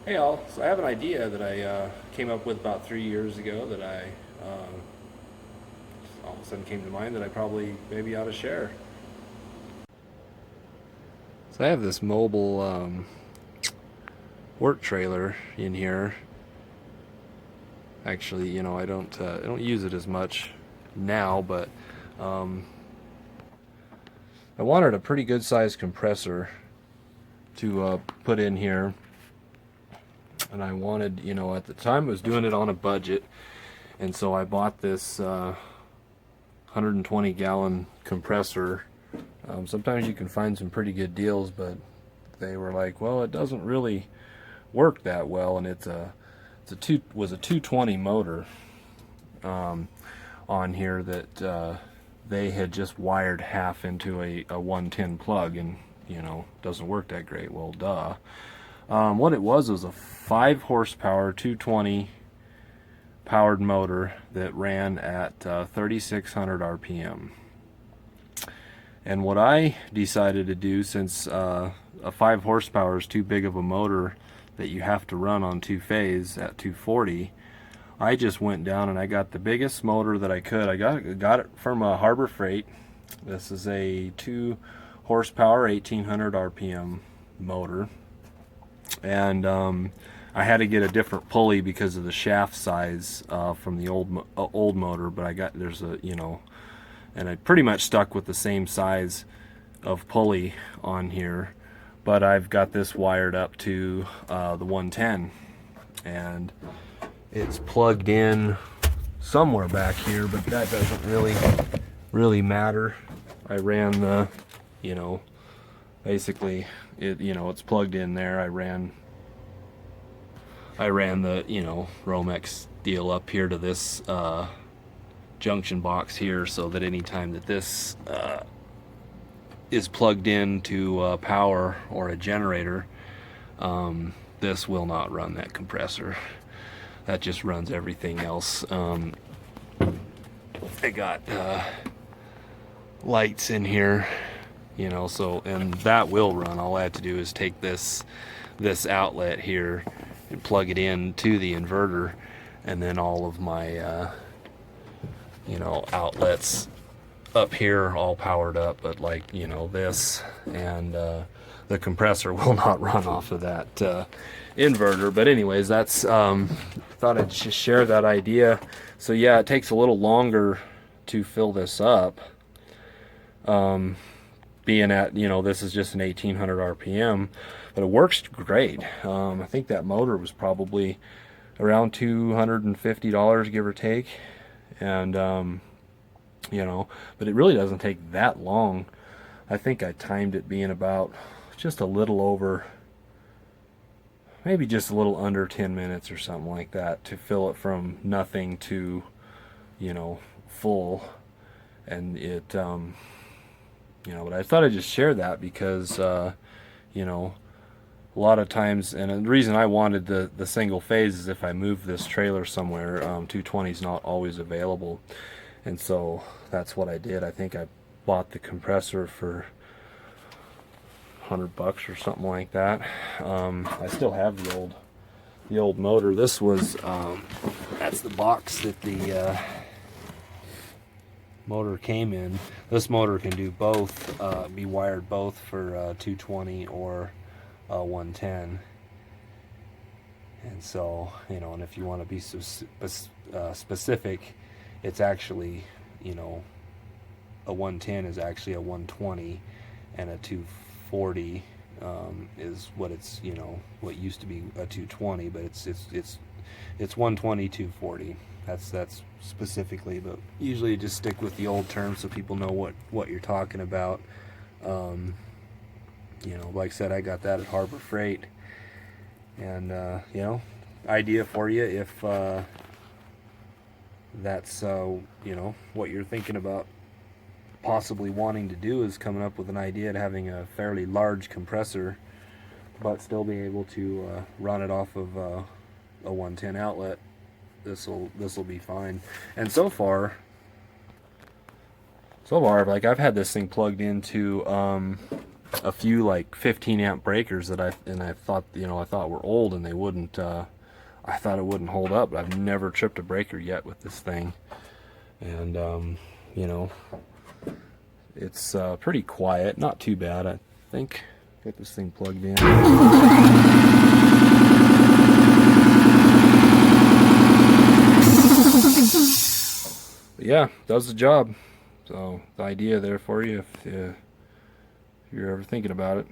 Hey all, so I have an idea that I came up with about 3 years ago that I all of a sudden came to mind that I probably maybe ought to share. So I have this mobile work trailer in here. Actually, I don't use it as much now, but um, I wanted a pretty good sized compressor to put in here, and I wanted, at the time I was doing it on a budget, and so I bought this 120 gallon compressor. Sometimes you can find some pretty good deals, but they were like, well, it doesn't really work that well, and was a 220 motor on here that they had just wired half into a 110 plug, and doesn't work that great. Well, duh. What it was a 5 horsepower 220 powered motor that ran at 3600 RPM. And what I decided to do, since a 5 horsepower is too big of a motor that you have to run on two phase at 240, I just went down and I got the biggest motor that I could. I got it from Harbor Freight. This is a 2 horsepower 1800 RPM motor, and I had to get a different pulley because of the shaft size from the old motor. But and I pretty much stuck with the same size of pulley on here, but I've got this wired up to the 110, and it's plugged in somewhere back here, but that doesn't really matter. I ran the, basically it's plugged in there. I ran the Romex deal up here to this junction box here, so that anytime that this is plugged into power or a generator, this will not run that compressor. That just runs everything else. I got lights in here, so, and that will run. All I have to do is take this outlet here and plug it in to the inverter, and then all of my outlets up here all powered up. But like this and the compressor will not run off of that inverter. But anyways, that's thought I'd just share that idea. So yeah, it takes a little longer to fill this up, being at this is just an 1800 RPM, but it works great. I think that motor was probably around $250, give or take, and but it really doesn't take that long. I think I timed it being about just a little over, maybe just a little under 10 minutes or something like that, to fill it from nothing to full. And it but I thought I'd just share that because a lot of times, and the reason I wanted the single phase is if I move this trailer somewhere, 220 is not always available, and so that's what I did. I think I bought the compressor for $100 or something like that. I still have the old motor. This was that's the box that the motor came in. This motor can do both, be wired both for 220 or 110. And so, and if you want to be specific, it's actually, a 110 is actually a 120, and a 240 is what it's, what used to be a 220, but it's 120 240. That's specifically, but usually you just stick with the old terms so people know what you're talking about. Like I said, I got that at Harbor Freight, and idea for you if that's what you're thinking about possibly wanting to do, is coming up with an idea of having a fairly large compressor but still be able to run it off of a 110 outlet. This'll be fine. And so far, like, I've had this thing plugged into a few like 15 amp breakers that I thought, you know, I thought were old and they wouldn't. I thought it wouldn't hold up, but I've never tripped a breaker yet with this thing, and you know, it's pretty quiet, not too bad. I think get this thing plugged in. But yeah, does the job. So the idea there for you if you're ever thinking about it.